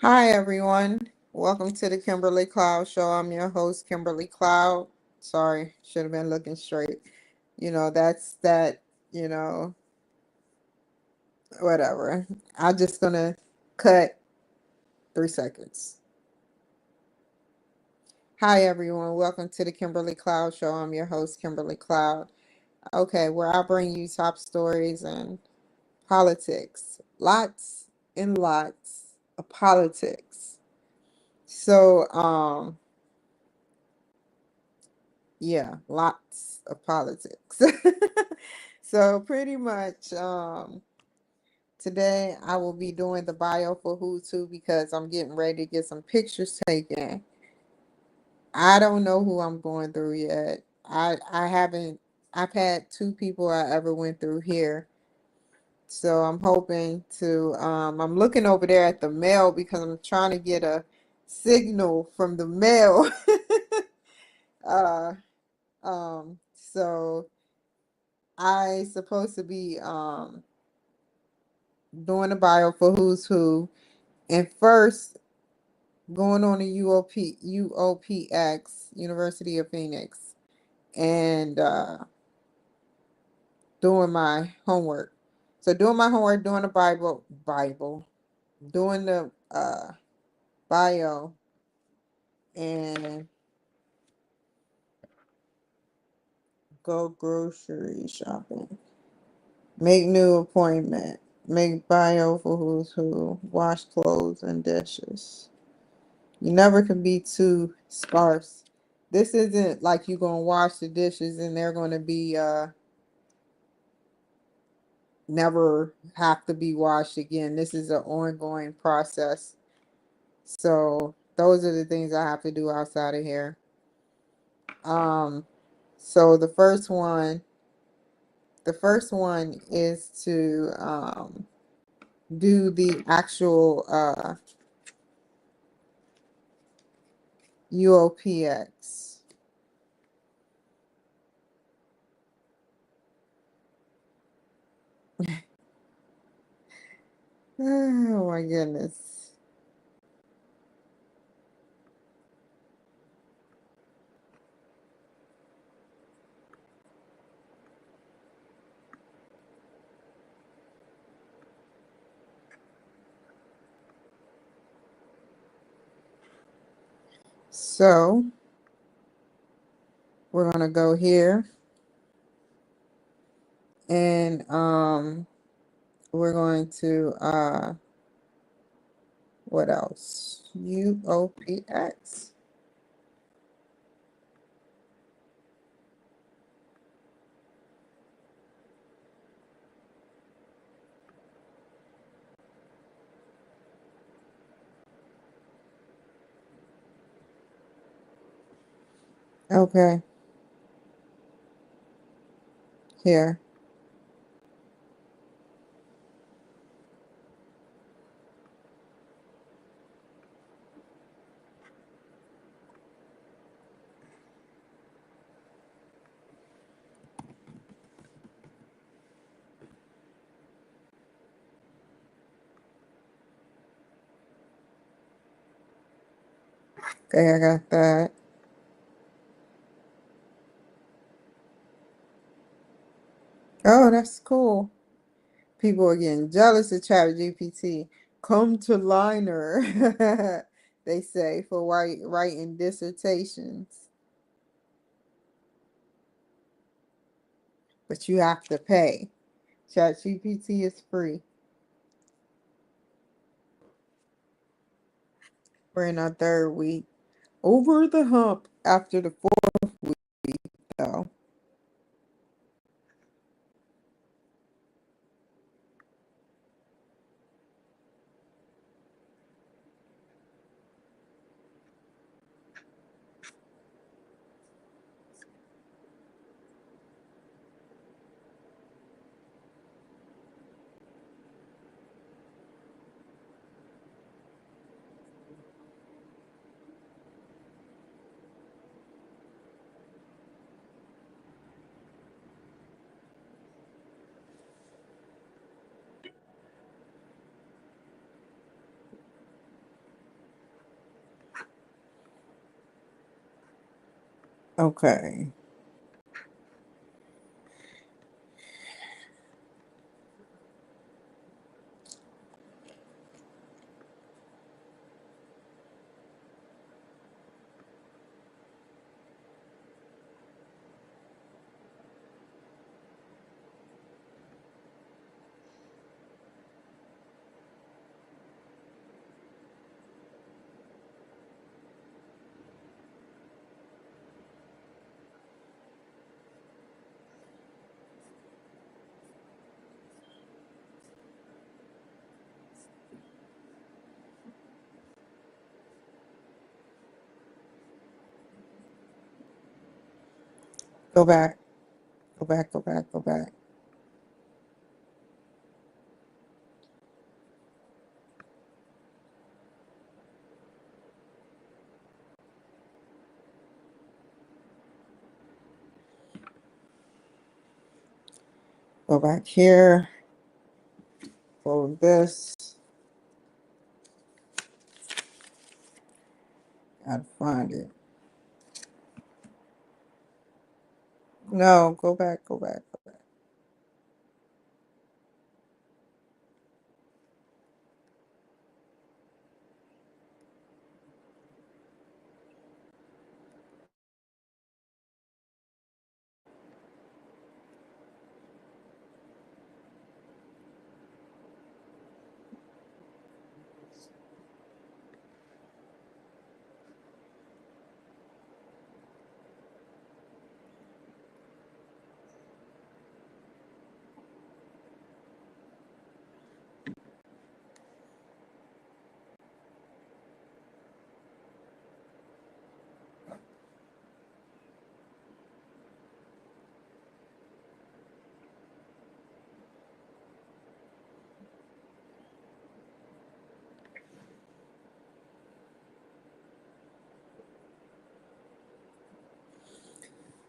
Hi, everyone. Welcome to the Kimberly Cloud Show. I'm your host, Kimberly Cloud. Sorry, should have been looking straight. That's that, you know, whatever. I'm just going to cut 3 seconds. Hi, everyone. Welcome to the Kimberly Cloud Show. I'm your host, Kimberly Cloud. Okay, where I bring you top stories and politics. Lots and lots of politics. So, yeah, lots of politics. So pretty much today I will be doing the bio for who's who because I'm getting ready to get some pictures taken. I don't know who I'm going through yet. I haven't I've had two people I ever went through here. So I'm hoping to I'm looking over there at the mail because I'm trying to get a signal from the mail. uh so I supposed to be doing a bio for who's who, and first going on a UOPX University of Phoenix and doing my homework. So doing my homework, doing the Bible, doing the bio, and go grocery shopping. Make new appointment. Make bio for who's who. Wash clothes and dishes. You never can be too sparse. This isn't like you're gonna wash the dishes and they're gonna be never have to be washed again. This is an ongoing process. So those are the things I have to do outside of here. Um so the first one is to do the actual UOPX. Oh my goodness. So we're gonna go here and we're going to what else? UOPX. Okay, here. Okay, I got that. Oh, that's cool. People are getting jealous of ChatGPT. Come to Liner, they say, for writing dissertations. But you have to pay. ChatGPT is free. We're in our third week. Over the hump after the fourth week, though. Okay. Go back. Go back. Go back. Go back. Go back here. Fold this. Gotta find it. No, go back. Go back. Go back.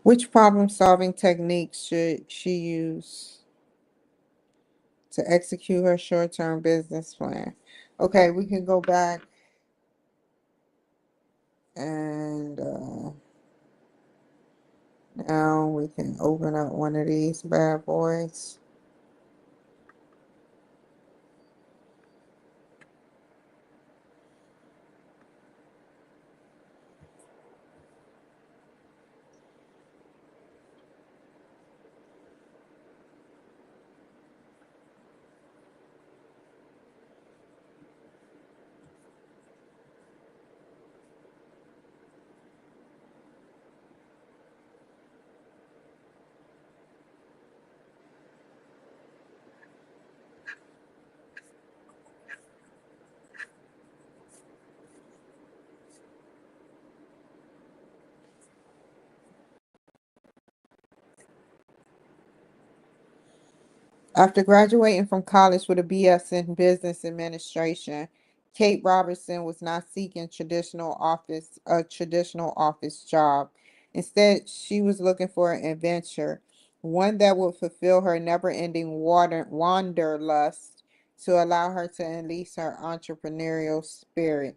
Which problem solving techniques should she use to execute her short term business plan? Okay, we can go back and now we can open up one of these bad boys. After graduating from college with a BS in business administration, Kate Robertson was not seeking a traditional office job. Instead, she was looking for an adventure, one that would fulfill her never-ending wanderlust to allow her to unleash her entrepreneurial spirit.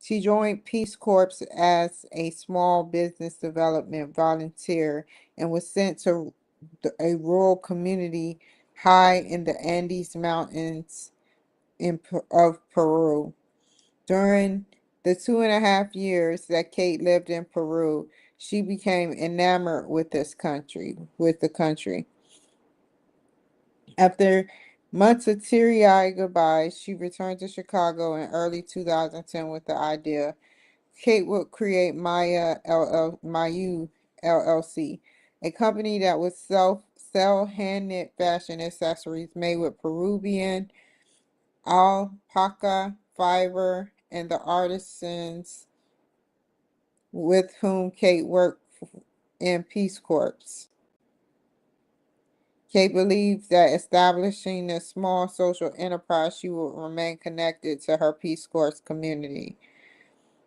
She joined Peace Corps as a small business development volunteer and was sent to a rural community high in the Andes Mountains of Peru. During the 2.5 years that Kate lived in Peru, she became enamored with the country. After months of teary-eyed goodbyes, she returned to Chicago in early 2010 with the idea Kate would create Mayu LLC, a company that would sell hand-knit fashion accessories made with Peruvian alpaca fiber and the artisans with whom Kate worked in Peace Corps. Kate believed that establishing a small social enterprise, she would remain connected to her Peace Corps community.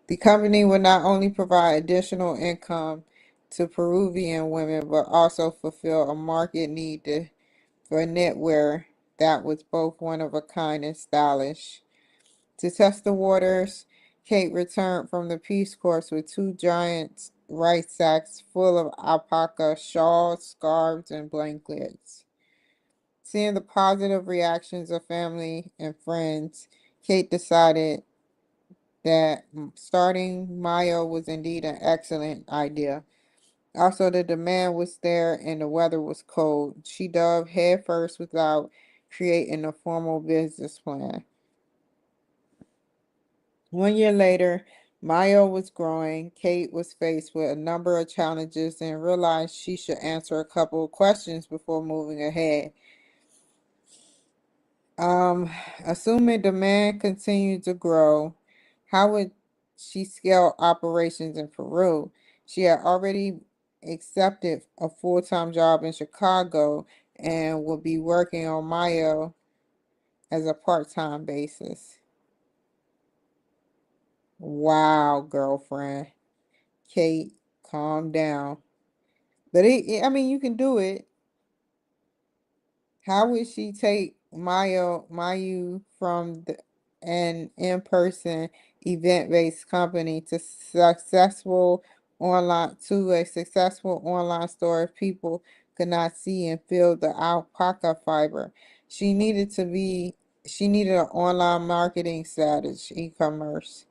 The company would not only provide additional income to Peruvian women, but also fulfill a market need for knitwear that was both one of a kind and stylish. To test the waters, Kate returned from the Peace Corps with rice sacks full of alpaca shawls, scarves, and blankets. Seeing the positive reactions of family and friends, Kate decided that starting Mayo was indeed an excellent idea. Also, the demand was there and the weather was cold. She dove headfirst without creating a formal business plan. 1 year later, Mayo was growing. Kate was faced with a number of challenges and realized she should answer a couple of questions before moving ahead. Um, Assuming demand continued to grow, how would she scale operations in Peru? She had already accepted a full-time job in Chicago and would be working on Mayo as a part-time basis. Wow, girlfriend. Kate, calm down. But I mean, you can do it. How would she take Mayu from an in-person event-based company to a successful online store if people could not see and feel the alpaca fiber? She needed to be she needed an online marketing strategy, e-commerce.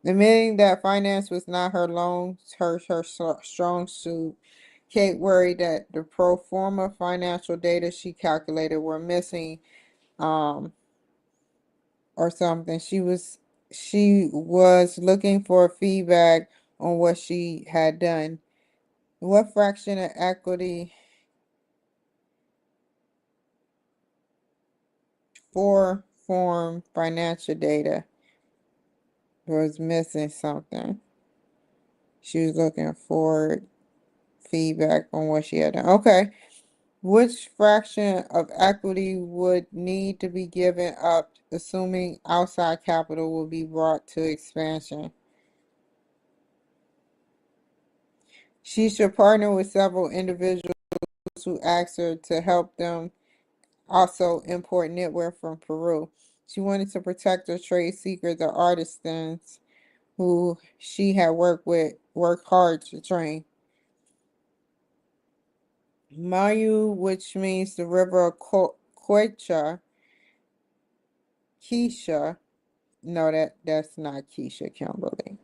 Admitting that finance was not her strong suit, Kate worried that the pro forma financial data she calculated were missing, um, or something. She was looking for feedback on what she had done. What fraction of equity for form financial data was missing something? She was looking for feedback on what she had done. Okay. Which fraction of equity would need to be given up, assuming outside capital will be brought to expansion? She should partner with several individuals who asked her to help them also import knitwear from Peru. She wanted to protect her trade secrets of artisans who she had worked hard to train. Mayu, which means the river of Quecha, Keisha. No, that's not Keisha, Kimberly.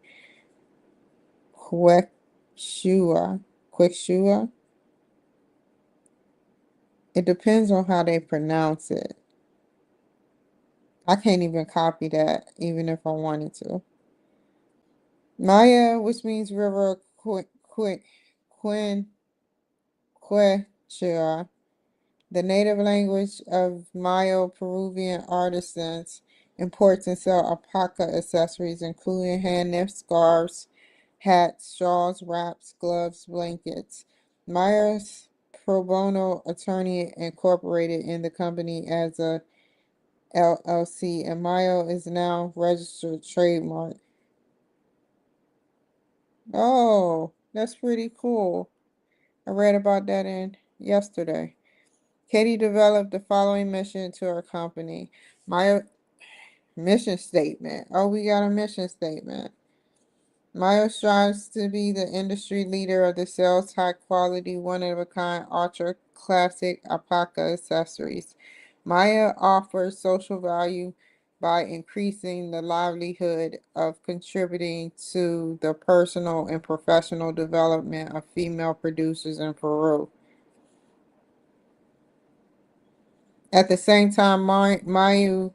Quechua. Quechua. It depends on how they pronounce it. I can't even copy that, even if I wanted to. Maya, which means river Quin, Quechua, the native language of Mayo Peruvian artisans, imports and sell alpaca accessories, including hand knit scarves, hats, shawls, wraps, gloves, blankets. Myers pro bono attorney incorporated in the company as a LLC, and Mayo is now registered trademark. Oh, that's pretty cool. I read about that in yesterday. Katie developed the following mission to her company. My mission statement. Oh, we got a mission statement. Maya strives to be the industry leader of the sales high quality, one of a kind, ultra classic alpaca accessories. Maya offers social value by increasing the livelihood of contributing to the personal and professional development of female producers in Peru. At the same time, Mayu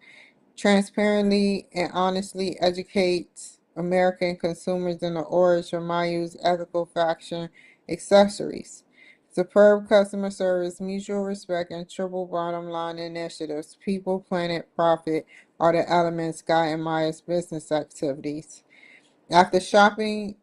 transparently and honestly educates American consumers in the origin of Mayu's ethical fashion accessories. Superb customer service, mutual respect, and triple bottom line initiatives, people, planet, profit are the elements guiding Maya's business activities. After shopping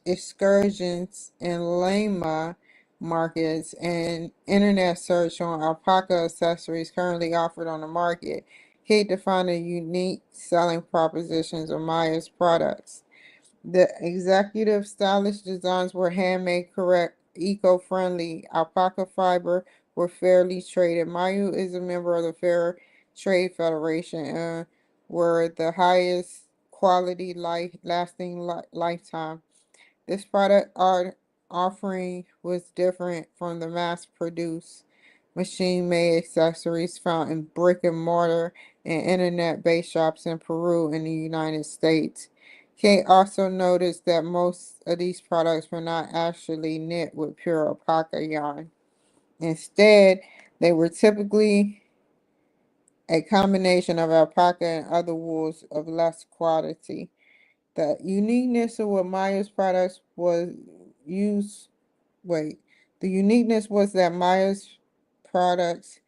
excursions in Lima markets and internet search on alpaca accessories currently offered on the market, Kate defined the unique selling propositions of Maya's products. The executive stylish designs were handmade, correct, eco-friendly, alpaca fiber were fairly traded. Mayu is a member of the Fair Trade Federation and were the highest quality lasting lifetime. This product offering was different from the mass-produced, machine-made accessories found in brick and mortar and internet-based shops in Peru and the United States. Kate also noticed that most of these products were not actually knit with pure alpaca yarn. Instead, they were typically a combination of alpaca and other wools of less quality. The uniqueness of what Maya's products was used, wait, the uniqueness was that Maya's products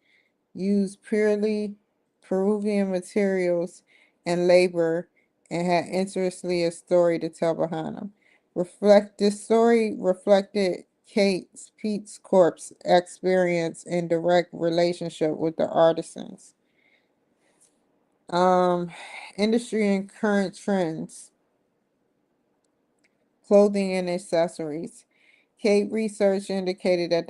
used purely Peruvian materials and labor and had interestingly a story to tell behind them. This story reflected Kate's Pete's Corp's experience in direct relationship with the artisans. Um, Industry and current trends, clothing and accessories. Kate research indicated that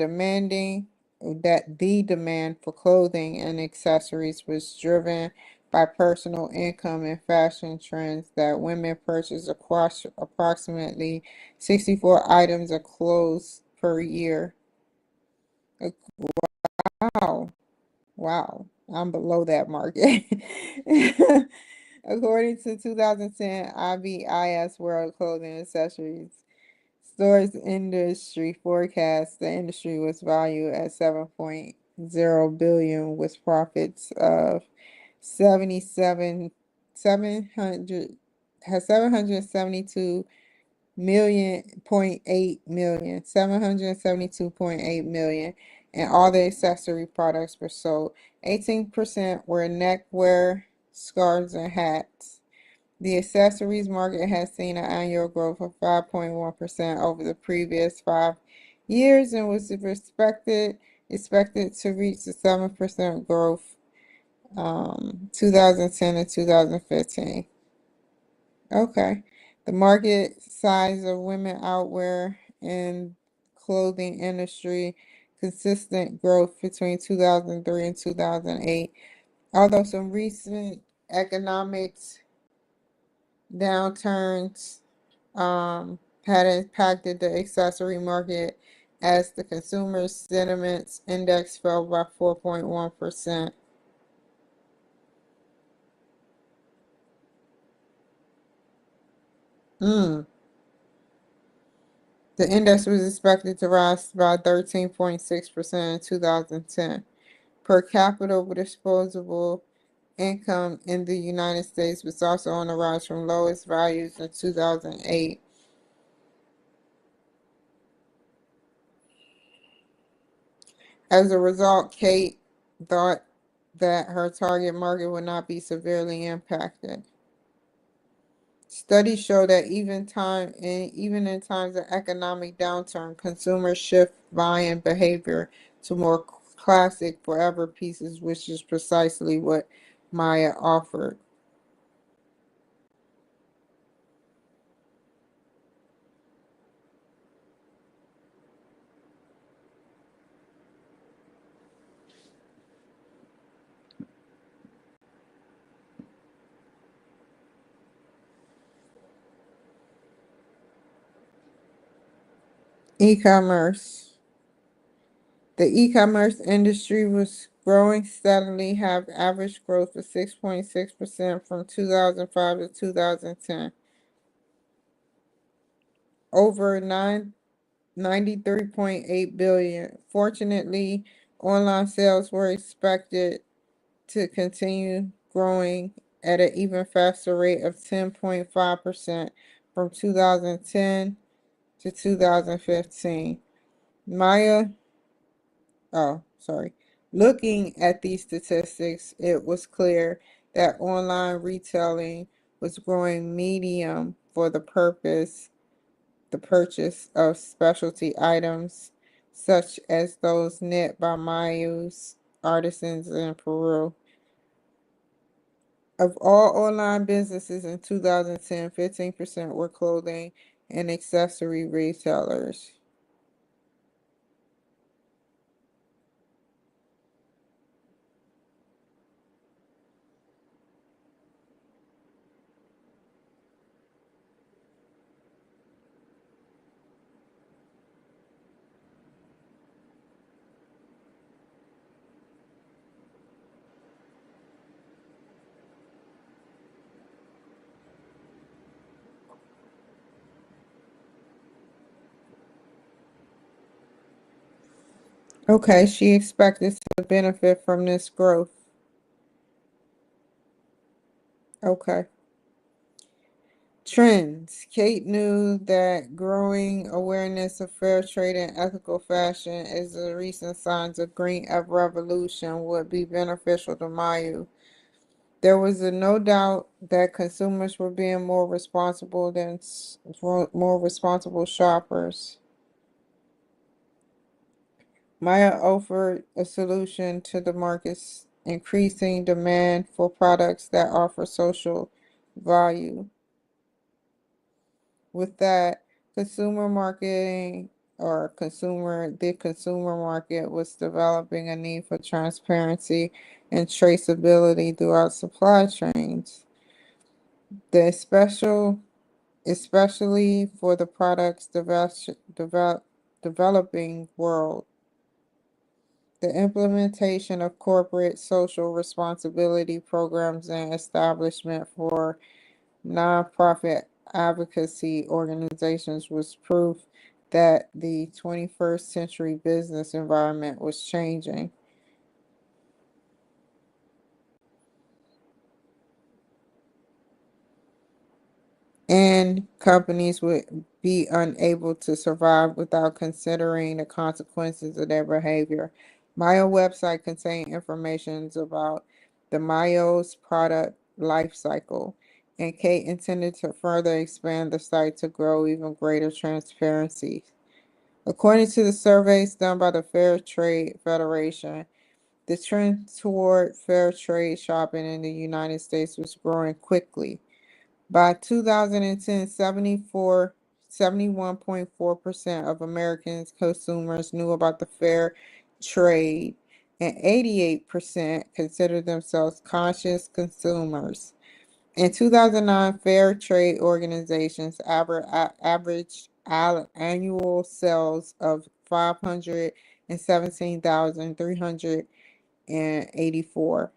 the demand for clothing and accessories was driven by personal income and fashion trends that women purchase across approximately 64 items of clothes per year. Wow. Wow. I'm below that market. According to 2010 IBIS World Clothing Accessories Stores Industry forecast, the industry was valued at 7.0 billion with profits of 77 700 has 772 772.8 million, and all the accessory products were sold. 18% were neckwear, scarves, and hats. The accessories market has seen an annual growth of 5.1% over the previous 5 years and was expected to reach the 7% growth 2010 and 2015. Okay. The market size of women outwear and clothing industry consistent growth between 2003 and 2008. Although some recent economics downturns had impacted the accessory market as the consumer sentiments index fell by 4.1%. Mm. The index was expected to rise by 13.6% in 2010. Per capita disposable income in the United States was also on the rise from lowest values in 2008. As a result, Kate thought that her target market would not be severely impacted. Studies show that even in times of economic downturn, consumers shift buying behavior to more classic forever pieces, which is precisely what Maya offered. E-commerce. The e-commerce industry was growing steadily, have average growth of 6.6% from 2005 to 2010. Over 93.8 billion. Fortunately, online sales were expected to continue growing at an even faster rate of 10.5% from 2010 to 2015. Maya, oh, sorry. Looking at these statistics, it was clear that online retailing was growing medium for the purchase of specialty items such as those knit by Mayu's artisans in Peru. Of all online businesses in 2010, 15% were clothing and accessory retailers. Okay, she expected to benefit from this growth. Okay. Trends. Kate knew that growing awareness of fair trade and ethical fashion as the recent signs of green revolution would be beneficial to Mayu. There was no doubt that consumers were being more responsible shoppers. Maya offered a solution to the market's increasing demand for products that offer social value. With that, consumer marketing the consumer market was developing a need for transparency and traceability throughout supply chains. The especially for the products developing world. The implementation of corporate social responsibility programs and establishment for nonprofit advocacy organizations was proof that the 21st century business environment was changing. And companies would be unable to survive without considering the consequences of their behavior. Mayo website contained information about the Mayo's product life cycle, and Kate intended to further expand the site to grow even greater transparency. According to the surveys done by the Fair Trade Federation, the trend toward fair trade shopping in the United States was growing quickly. By 2010, 71.4% of Americans consumers knew about the fair trade, and 88% considered themselves conscious consumers. In 2009, fair trade organizations averaged annual sales of 517,384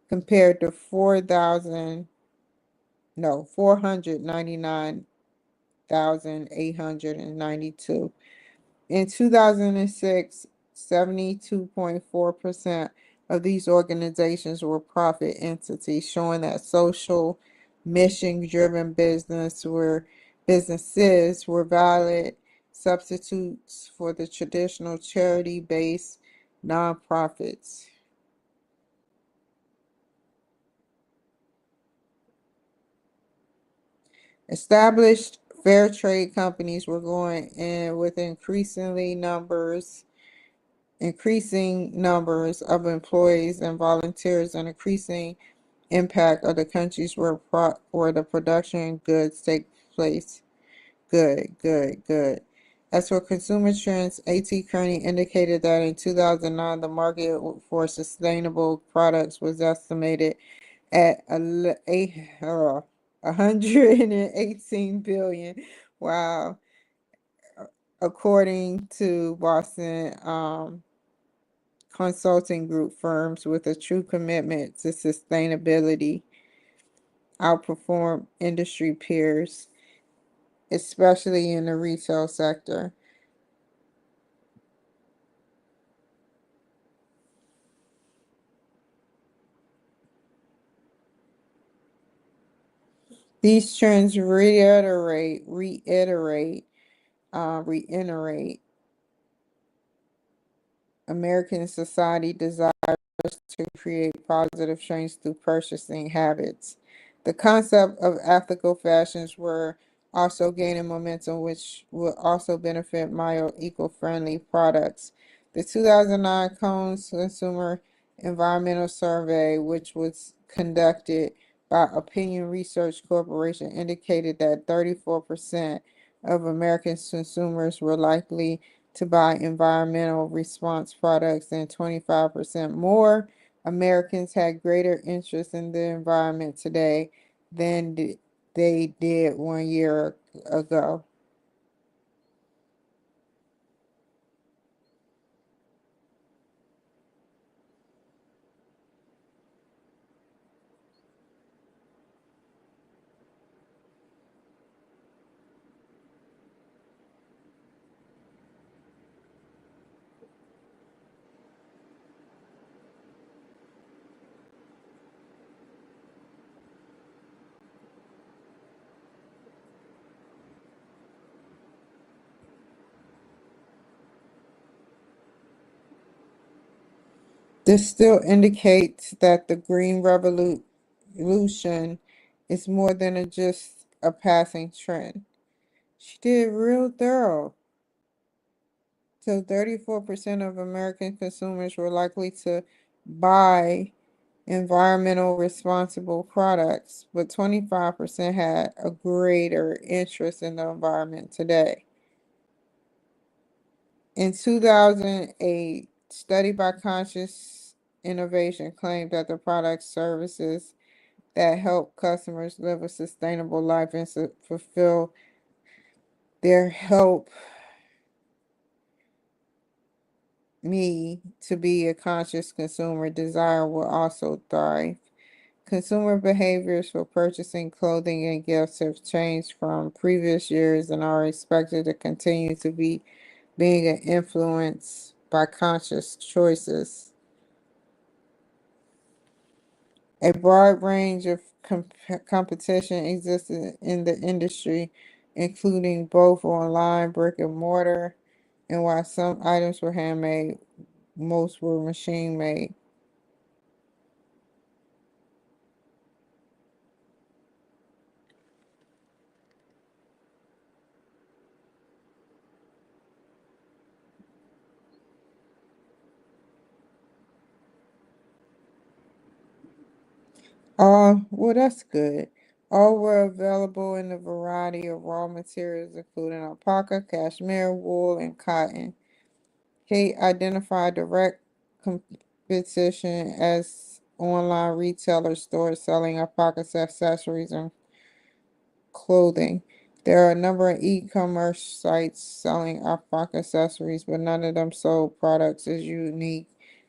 compared to 499,892. In 2006, 72.4% of these organizations were profit entities, showing that social mission-driven businesses were valid substitutes for the traditional charity-based nonprofits. Established fair trade companies were going in with increasing numbers of employees and volunteers, and increasing impact of the countries where the production goods take place. Good, good, good. As for consumer trends, A.T. Kearney indicated that in 2009, the market for sustainable products was estimated at 118 billion. Wow. According to Boston consulting group firms with a true commitment to sustainability outperform industry peers, especially in the retail sector. These trends reiterate American society desire to create positive change through purchasing habits. The concept of ethical fashions were also gaining momentum, which will also benefit Mayo eco-friendly products. The 2009 Cones Consumer Environmental Survey, which was conducted by Opinion Research Corporation, indicated that 34% of American consumers were likely to buy environmental response products, and 25% more Americans had greater interest in the environment today than they did 1 year ago. This still indicates that the green revolution is more than just a passing trend. She did real thorough. So 34% of American consumers were likely to buy environmental responsible products, but 25% had a greater interest in the environment today. In 2008, study by Conscious Innovation claimed that the products, services that help customers live a sustainable life and fulfill their help me to be a conscious consumer desire will also thrive. Consumer behaviors for purchasing clothing and gifts have changed from previous years and are expected to continue to be being influenced by conscious choices. A broad range of competition existed in the industry, including both online brick and mortar, and while some items were handmade, most were machine made. Well, that's good. All were available in a variety of raw materials, including alpaca, cashmere, wool, and cotton. Kate identified direct competition as online retailer stores selling alpaca accessories and clothing. There are a number of e-commerce sites selling alpaca accessories, but none of them sold products as unique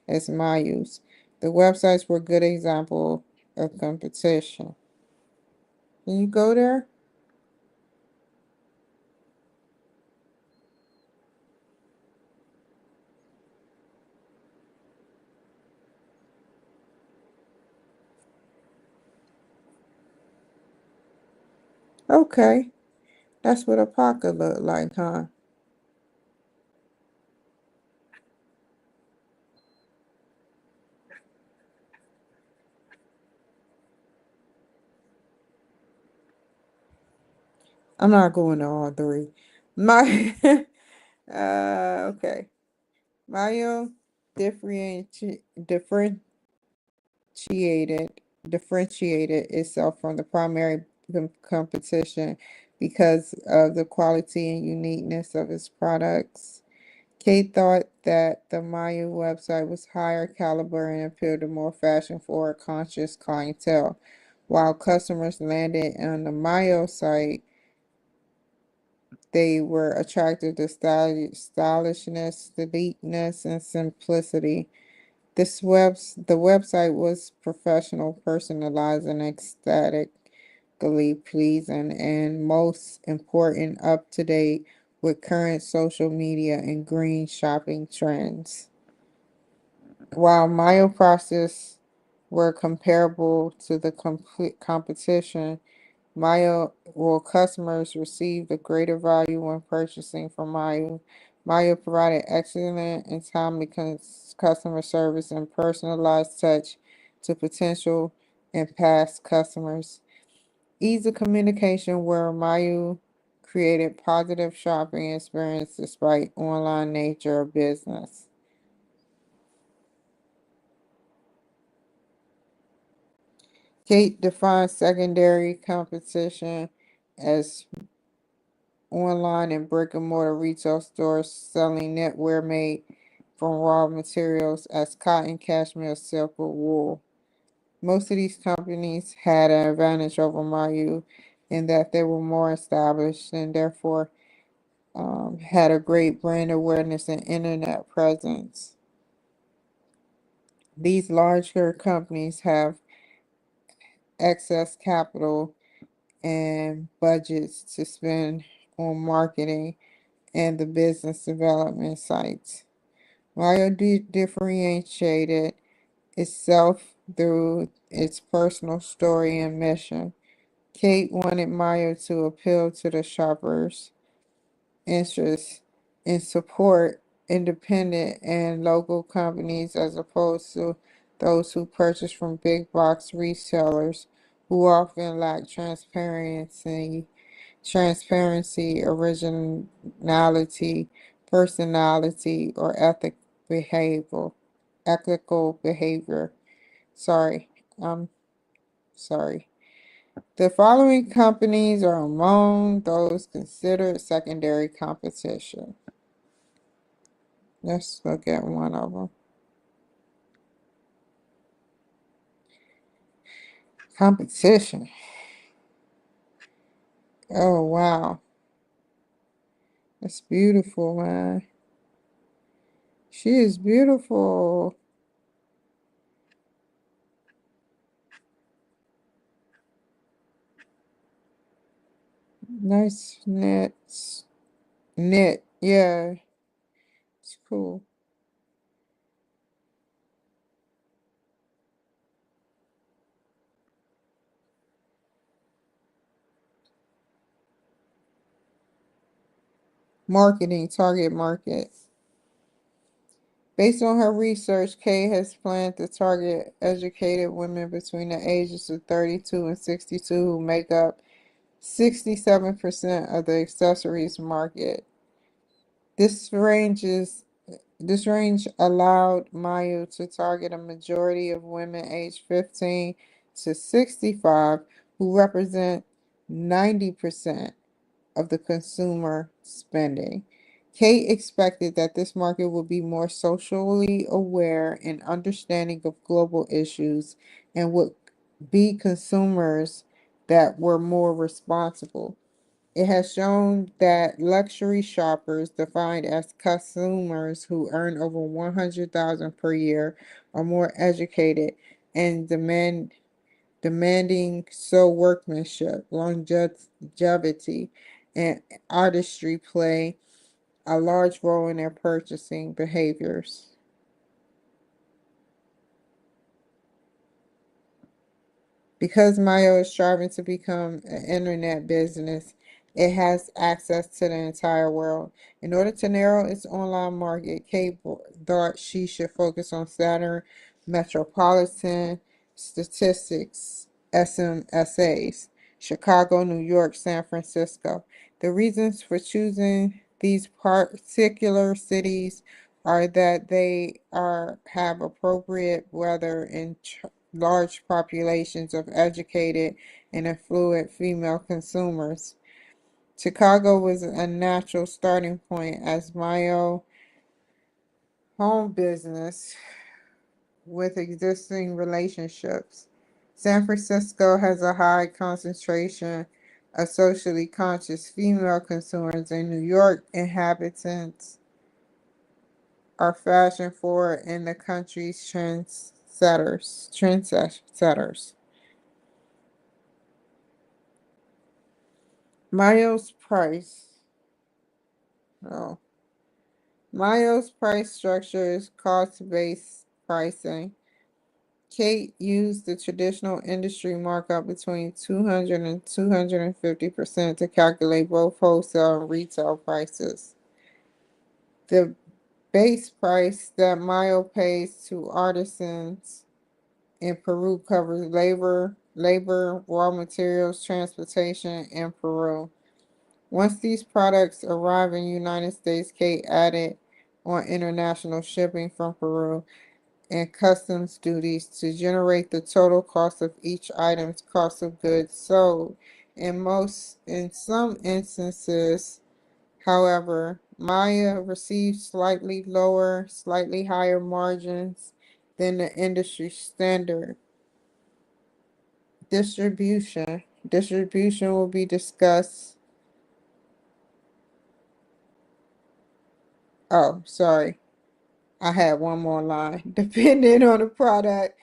as Mayu's. The websites were a good example of competition. Can you go there? Okay, that's what alpaca look like, huh? I'm not going to all three. My, okay. Mayo differentiated differentiated itself from the primary competition because of the quality and uniqueness of its products. Kate thought that the Mayo website was higher caliber and appealed to more fashion-forward conscious clientele. While customers landed on the Mayo site, they were attracted to stylishness, neatness, and simplicity. The website was professional, personalized, and aesthetically pleasing, and most important, up to date with current social media and green shopping trends. While Mayo process were comparable to the complete competition, Maya customers received a greater value when purchasing from Maya. Maya provided excellent and timely customer service and personalized touch to potential and past customers. Ease of communication where Maya created positive shopping experience despite online nature of business. Kate defines secondary competition as online and brick and mortar retail stores selling knitwear made from raw materials as cotton, cashmere, silk, or wool. Most of these companies had an advantage over Mayu in that they were more established and therefore had a great brand awareness and internet presence. These larger companies have excess capital and budgets to spend on marketing and the business development sites. Mayo differentiated itself through its personal story and mission. Kate wanted Mayo to appeal to the shopper's interest in support independent and local companies as opposed to those who purchase from big box resellers who often lack transparency, originality, personality, or ethical behavior. Sorry, I'm sorry. The following companies are among those considered secondary competition. Let's look at one of them. Competition. Oh, wow. That's beautiful, man. She is beautiful. Nice knits. Knit. Yeah, it's cool. Marketing, target market. Based on her research, Kay has planned to target educated women between the ages of 32 and 62 who make up 67% of the accessories market. This ranges this range allowed Mayu to target a majority of women aged 15 to 65 who represent 90% of the consumer spending. Kate expected that this market would be more socially aware and understanding of global issues and would be consumers that were more responsible. It has shown that luxury shoppers, defined as consumers who earn over 100,000 per year, are more educated and demanding workmanship, longevity, and artistry play a large role in their purchasing behaviors. Because Mayo is striving to become an internet business, it has access to the entire world. In order to narrow its online market, Kate thought she should focus on Saturn metropolitan statistics, SMSAs, Chicago, New York, San Francisco. The reasons for choosing these particular cities are that they have appropriate weather and large populations of educated and affluent female consumers. Chicago was a natural starting point as Mayo home business with existing relationships. San Francisco has a high concentration of socially conscious female consumers, and New York inhabitants are fashion forward in the country's trendsetters. Mayo's price. Oh. Mayo's price structure is cost-based pricing. Kate used the traditional industry markup between 200 and 250% to calculate both wholesale and retail prices. The base price that Mayo pays to artisans in Peru covers labor, raw materials, transportation in Peru. Once these products arrive in the United States, Kate added on international shipping from Peru and customs duties to generate the total cost of each item's cost of goods sold. In some instances, however, Maya received slightly higher margins than the industry standard. Distribution will be discussed. Oh, sorry. I had one more line. Depending on the product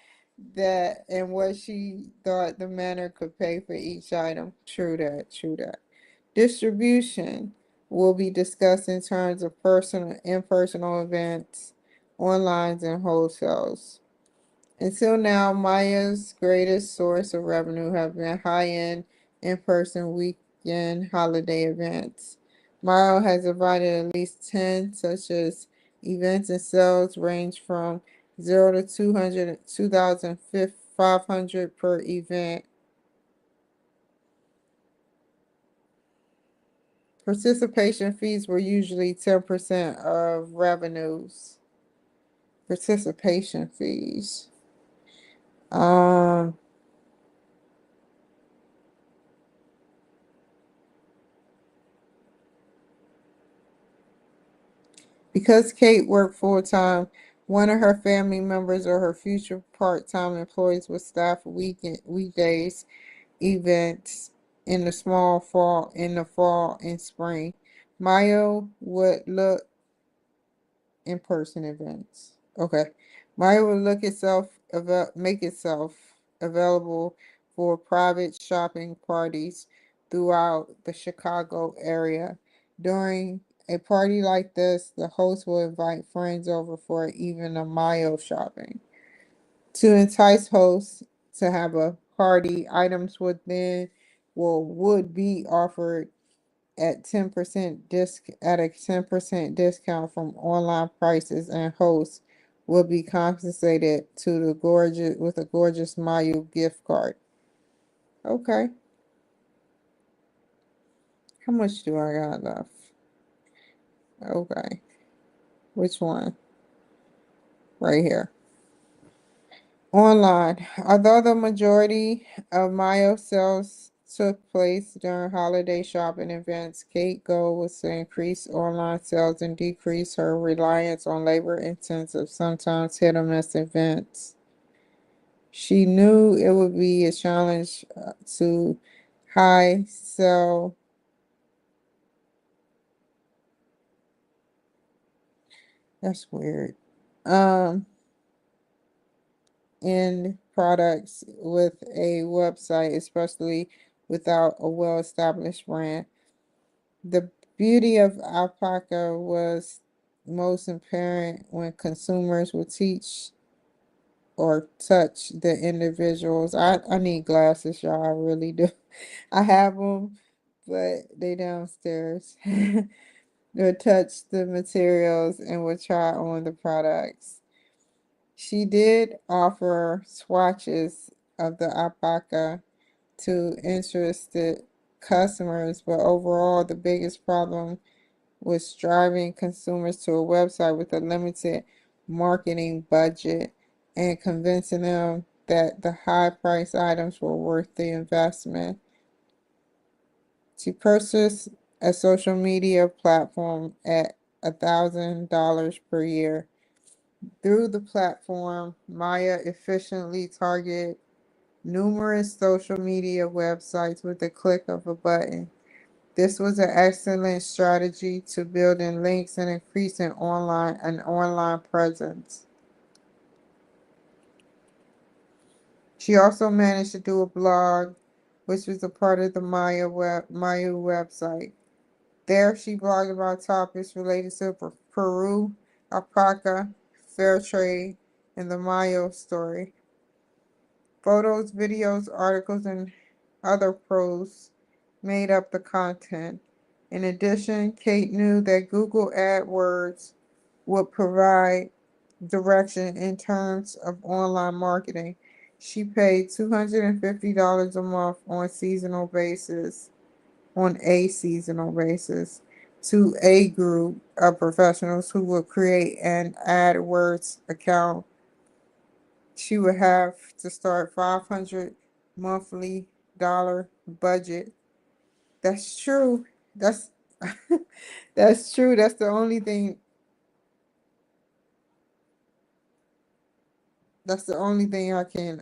that and what she thought the manor could pay for each item. True that. Distribution will be discussed in terms of impersonal events, online and wholesales. Until now, Maya's greatest source of revenue have been high-end, in-person weekend holiday events. Maya has invited at least 10, such as Events and sales range from 0 to 200, 2,500 per event. Participation fees were usually 10% of revenues. Participation fees. Um, because Kate worked full time, one of her family members or her future part-time employees would staff weekdays events in the fall and spring. Mayo would look in-person events. Okay. Maya will make itself available for private shopping parties throughout the Chicago area. During a party like this, the host will invite friends over for even a Mayo shopping. To entice hosts to have a party, items would be offered at a 10% discount from online prices, and hosts will be compensated to the gorgeous with a gorgeous Mayu gift card. Okay. How much do I got left? Okay. Which one? Right here. Online. Although the majority of Mayo sales took place during holiday shopping events, Kate's goal was to increase online sales and decrease her reliance on labor-intensive, sometimes hit-or-miss events. She knew it would be a challenge to high sell. That's weird. Um, in products with a website, especially without a well-established brand. The beauty of alpaca was most apparent when consumers would teach or touch the individuals. I need glasses, y'all. I really do. I have them, but they downstairs. Would touch the materials and would try on the products. She did offer swatches of the alpaca to interested customers, but overall, the biggest problem was driving consumers to a website with a limited marketing budget and convincing them that the high price items were worth the investment. She purchased a social media platform at $1,000 per year. Through the platform, Maya efficiently targeted numerous social media websites with the click of a button. This was an excellent strategy to building links and increasing an online presence. She also managed to do a blog, which was a part of the Maya website. There, she blogged about topics related to Peru, alpaca, fair trade, and the Mayo story. Photos, videos, articles, and other pros made up the content. In addition, Kate knew that Google AdWords would provide direction in terms of online marketing. She paid $250 a month on a seasonal basis, to a group of professionals who would create an AdWords account. She would have to start 500 monthly dollar budget. That's true. That's that's true. That's the only thing. That's the only thing I can't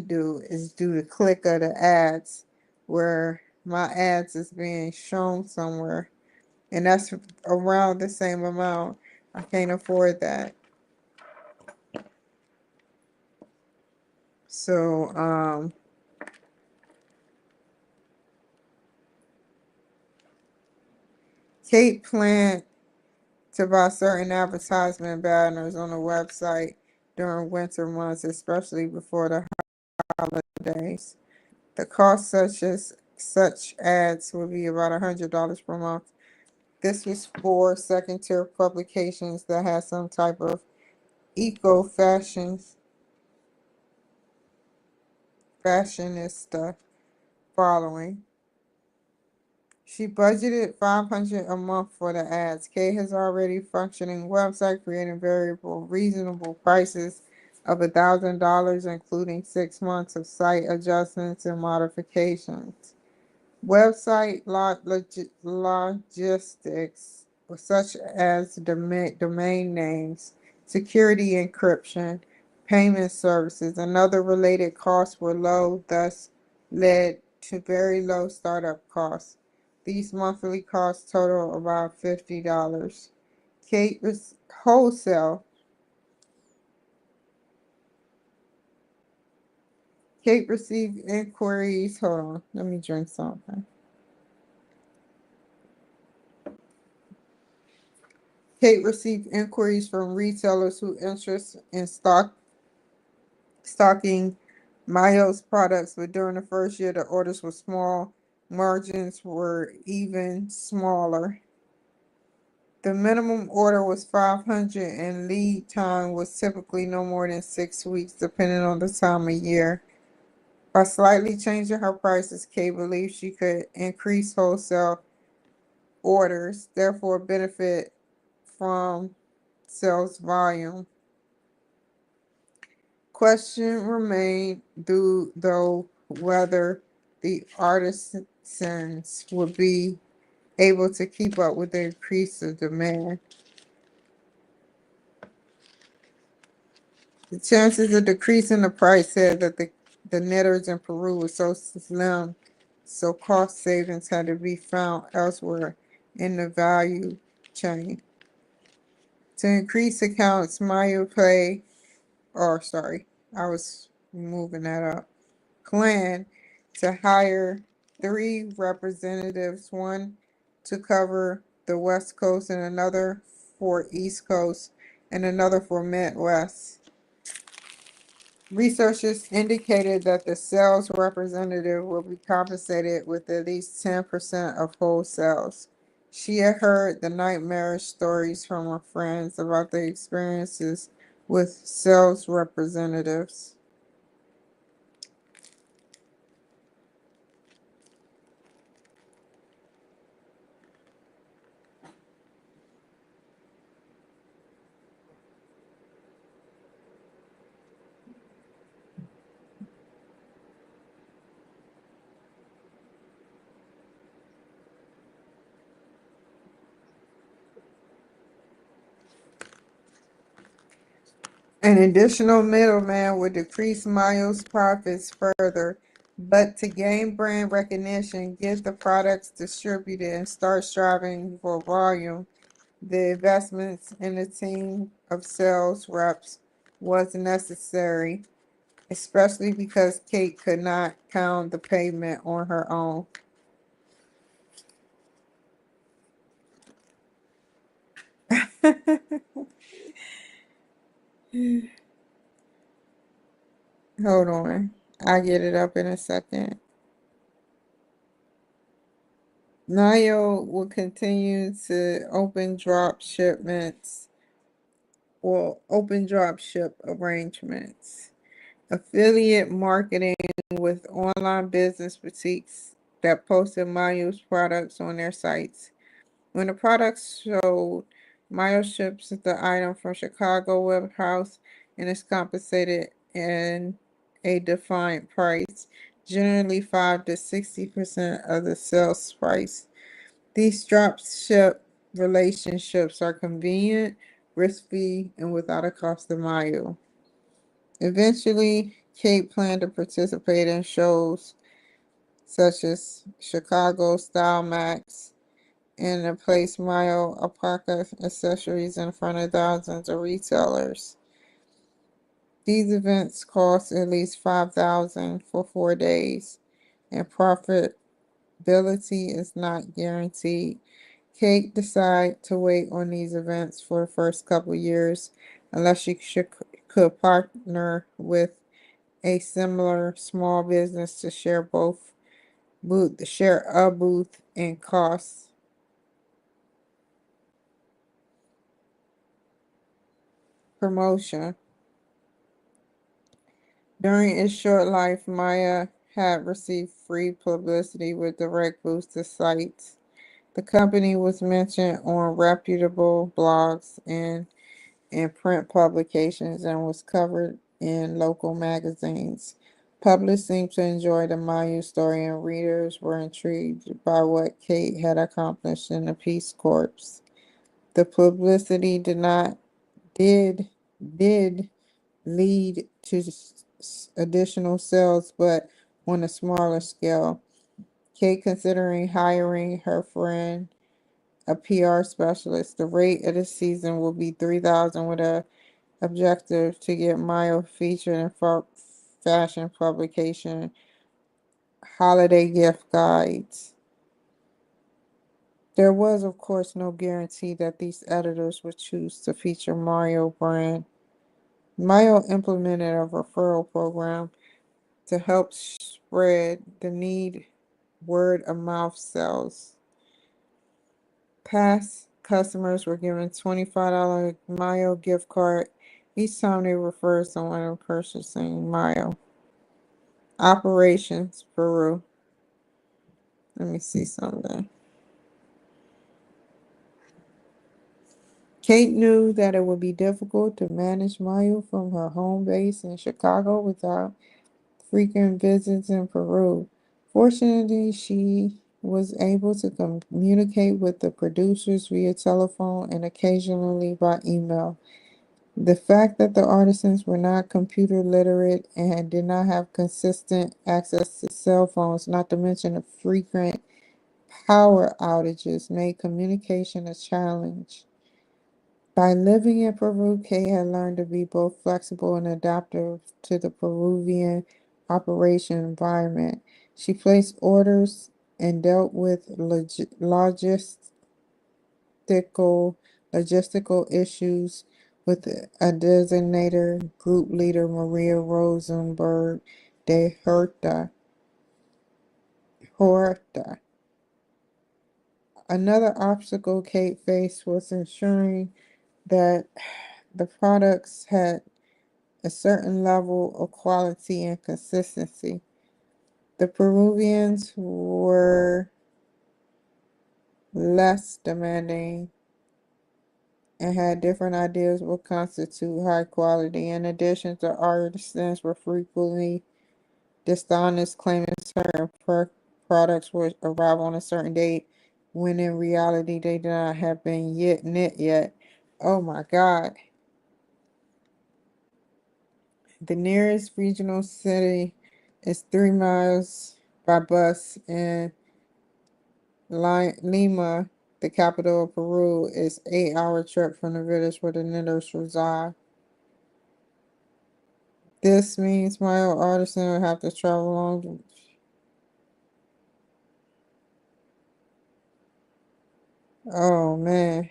do is do the click of the ads where my ads is being shown somewhere, and that's around the same amount. I can't afford that. So Kate planned to buy certain advertisement banners on the website during winter months, especially before the holidays. The cost such ads would be about $100 per month. This was for second tier publications that had some type of eco fashionista following. She budgeted 500 a month for the ads. Kate has already functioning website creating variable reasonable prices of $1,000, including 6 months of site adjustments and modifications. Website logistics, such as domain names, security encryption, payment services, and other related costs were low, thus led to very low startup costs. These monthly costs total about $50. Kate wholesale. Kate received inquiries. Hold on, let me drink something. Kate received inquiries from retailers who interest in stocking Mayo's products, but during the first year the orders were small, margins were even smaller. The minimum order was 500 and lead time was typically no more than 6 weeks depending on the time of year. By slightly changing her prices, Kate believed she could increase wholesale orders, therefore benefit from sales volume. Question remained though whether the artisans would be able to keep up with the increase of demand. The chances of decreasing the price said that the knitters in Peru were so slim, so cost savings had to be found elsewhere in the value chain. To increase accounts, Maya Play, or sorry, I was moving that up. Plan to hire 3 representatives, one to cover the West Coast and another for East Coast and another for Midwest. Researchers indicated that the sales representative will be compensated with at least 10% of wholesales. She had heard the nightmarish stories from her friends about the experiences with sales representatives. An additional middleman would decrease Mayo's profits further, but to gain brand recognition, get the products distributed, and start striving for volume, the investments in a team of sales reps was necessary, especially because Kate could not pound the pavement on her own. Hold on. I'll get it up in a second. Nayo will continue to open drop ship arrangements, affiliate marketing with online business boutiques that posted Mayo's products on their sites. When the products sold, Mayo ships the item from Chicago warehouse and is compensated in a defined price, generally 5 to 60% of the sales price. These drop ship relationships are convenient, risk-free, and without a cost of mile. Eventually, Kate planned to participate in shows such as Chicago Style Max and to place Mile alpaca accessories in front of thousands of retailers. These events cost at least $5,000 for 4 days, and profitability is not guaranteed. Kate decided to wait on these events for the first couple years unless could partner with a similar small business to share a booth and costs. promotion. During its short life, Maya had received free publicity with direct boosts to sites. The company was mentioned on reputable blogs and in print publications and was covered in local magazines. Public seemed to enjoy the Mayu story, and readers were intrigued by what Kate had accomplished in the Peace Corps. The publicity did lead to additional sales, but on a smaller scale. Kate considering hiring her friend, a PR specialist. The rate of the season will be 3,000 with a objective to get Mayo featured in fashion publication, holiday gift guides. There was, of course, no guarantee that these editors would choose to feature Mario brand. Mayo implemented a referral program to help spread the need word of mouth sales. Past customers were given $25 Mayo gift card each time they referred someone in purchasing Mayo. Operations Peru. Let me see something. Kate knew that it would be difficult to manage Mayo from her home base in Chicago without frequent visits in Peru. Fortunately, she was able to communicate with the producers via telephone and occasionally by email. The fact that the artisans were not computer literate and did not have consistent access to cell phones, not to mention the frequent power outages, made communication a challenge. By living in Peru, Kay had learned to be both flexible and adaptive to the Peruvian operation environment. She placed orders and dealt with logistical issues with a designator group leader, Maria Rosenberg de Horta. Another obstacle Kate faced was ensuring that the products had a certain level of quality and consistency. The Peruvians were less demanding and had different ideas what constitute high quality. In addition, the artisans were frequently dishonest, claiming certain products would arrive on a certain date when in reality they did not have been yet knit yet. Oh my God. The nearest regional city is 3 miles by bus, and Lima, the capital of Peru, is 8 hour trip from the village where the knitters reside. This means my old artisan will have to travel long. Oh man.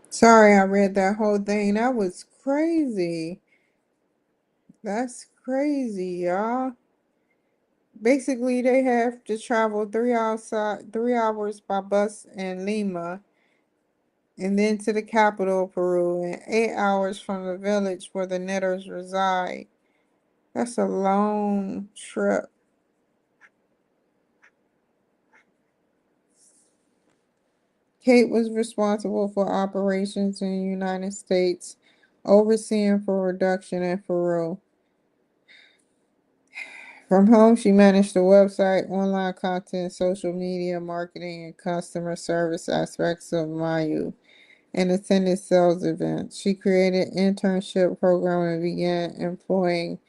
Sorry, I read that whole thing. That was crazy. That's crazy, y'all. Basically, they have to travel 3 hours by bus in Lima, and then to the capital of Peru, and 8 hours from the village where the knitters reside. That's a long trip. Kate was responsible for operations in the United States, overseeing for reduction in Peru. From home, she managed the website, online content, social media, marketing, and customer service aspects of Mayu and attended sales events. She created internship program and began employing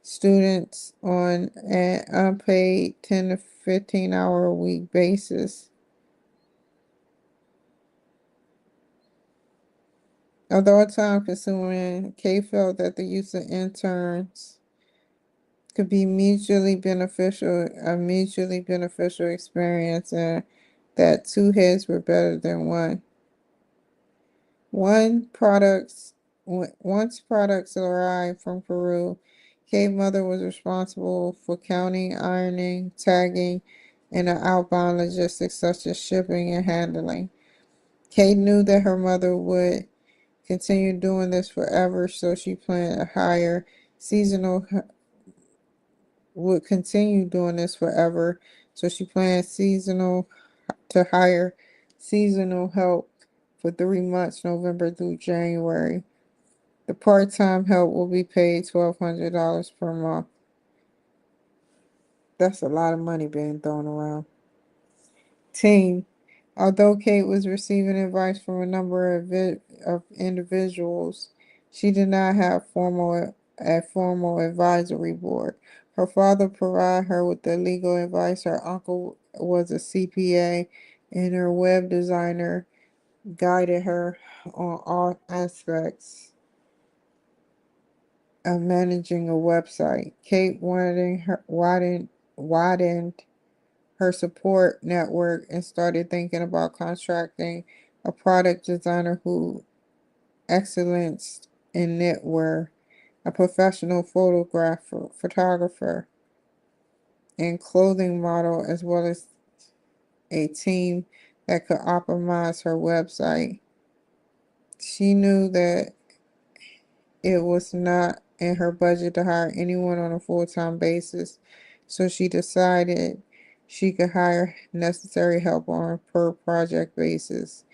students on an unpaid 10 to 15 hour a week basis. Although time consuming, Kay felt that the use of interns could be a mutually beneficial experience, and that two heads were better than one. One products Once products arrived from Peru, Kay's mother was responsible for counting, ironing, tagging, and the outbound logistics such as shipping and handling. Kay knew that her mother continue doing this forever, so she planned to hire seasonal would continue doing this forever, so she planned to hire seasonal help for 3 months, November through January. The part-time help will be paid $1,200 per month. That's a lot of money being thrown around. Team. Although Kate was receiving advice from a number of individuals, she did not have a formal advisory board. Her father provided her with the legal advice. Her uncle was a CPA, and her web designer guided her on all aspects of managing a website. Kate widened her support network and started thinking about contracting a product designer who excellence in knitwear, a professional photographer, and clothing model, as well as a team that could optimize her website. She knew that it was not in her budget to hire anyone on a full-time basis, so she decided she could hire necessary help on a per project basis.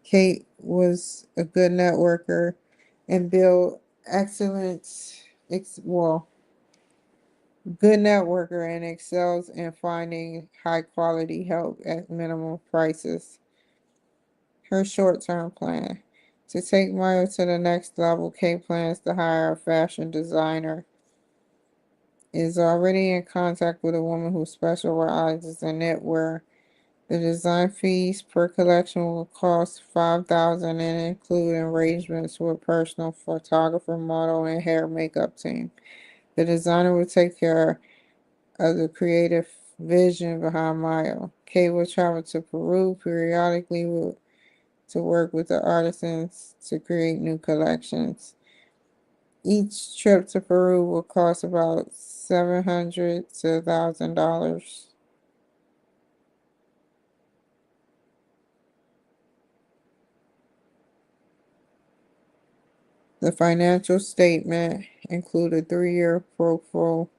Kate was a good networker and built excellence, well, good networker and excels in finding high quality help at minimum prices. Her short-term plan. To take Maya to the next level, Kate plans to hire a fashion designer. Is already in contact with a woman who specializes in knitwear. The design fees per collection will cost $5,000 and include arrangements with personal photographer, model, and hair makeup team. The designer will take care of the creative vision behind Maya. Kate will travel to Peru periodically to work with the artisans to create new collections. Each trip to Peru will cost about $700 to $1,000. The financial statement include a 3-year profile.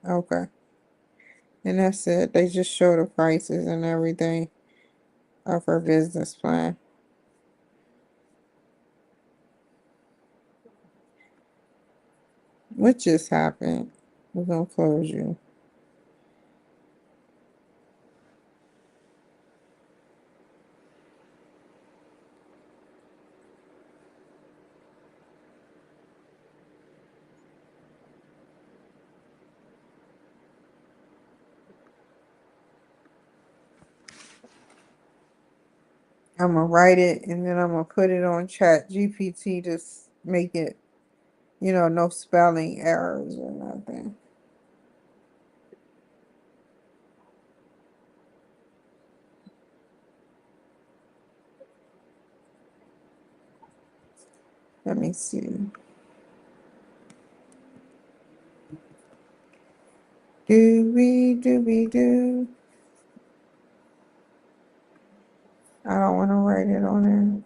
Okay. And that's it. They just show the prices and everything of her business plan. What just happened? We're gonna close you. I'm gonna write it and then I'm gonna put it on Chat GPT to make it, no spelling errors or nothing. Let me see. Dooby doo. I don't want to write it on there.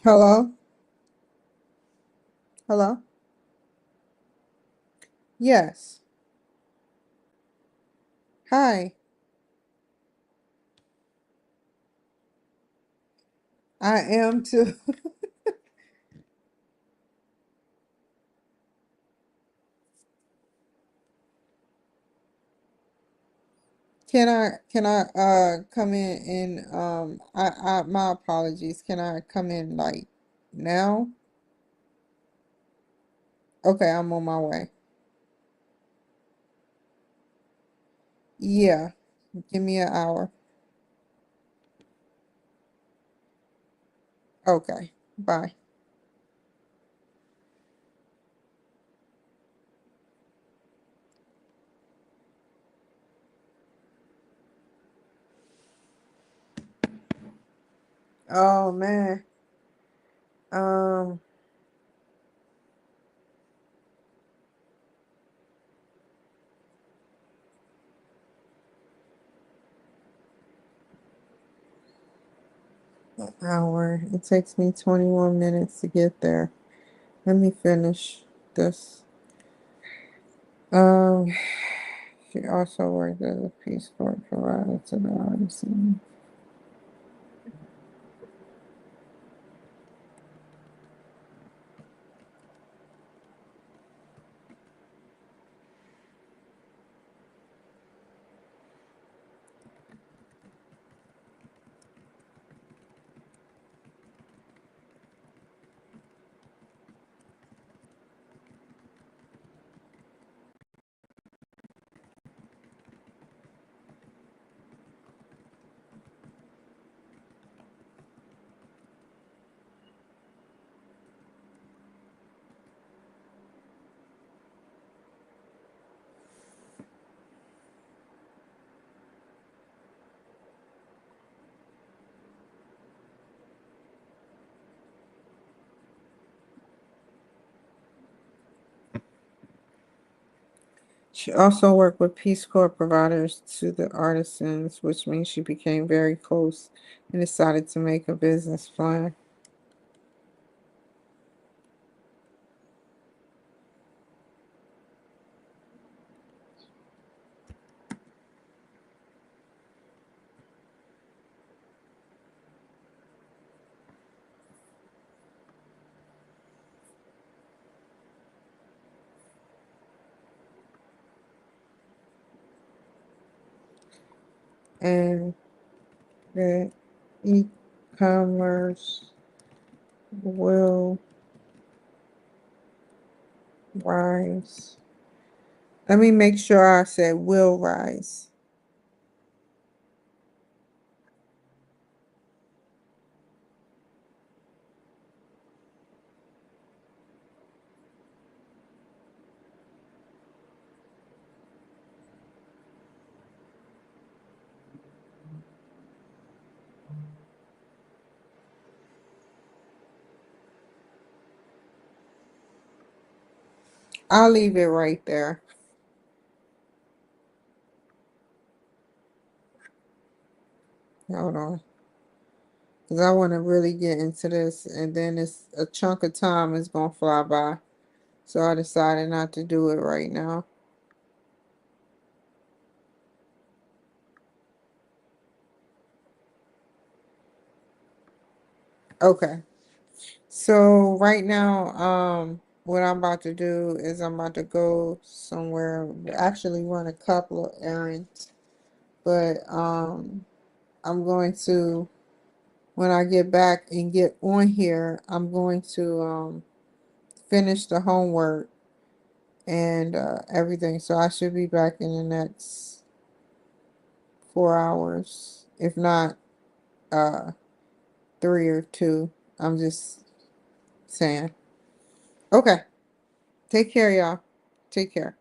Hello? Hello? Yes. Hi. I am too. Can I come in and I my apologies. Can I come in like now? Okay, I'm on my way. Yeah. Give me an hour. Okay. Bye. Oh man. Um hour. It takes me 21 minutes to get there. Let me finish this. Um she also worked as a Peace Corps provider to the artist. She also worked with Peace Corps providers to the artisans, which means she became very close and decided to make a business plan. And the e-commerce will rise. Let me make sure I said will rise. I'll leave it right there. Hold on. Because I want to really get into this, and then it's a chunk of time is going to fly by. So I decided not to do it right now. Okay. So right now, what I'm about to do is I'm about to go somewhere, actually run a couple of errands, but I'm going to, when I get back and get on here, I'm going to finish the homework and everything. So I should be back in the next 4 hours, if not uh 3 or 2. I'm just saying. Okay. Take care, y'all. Take care.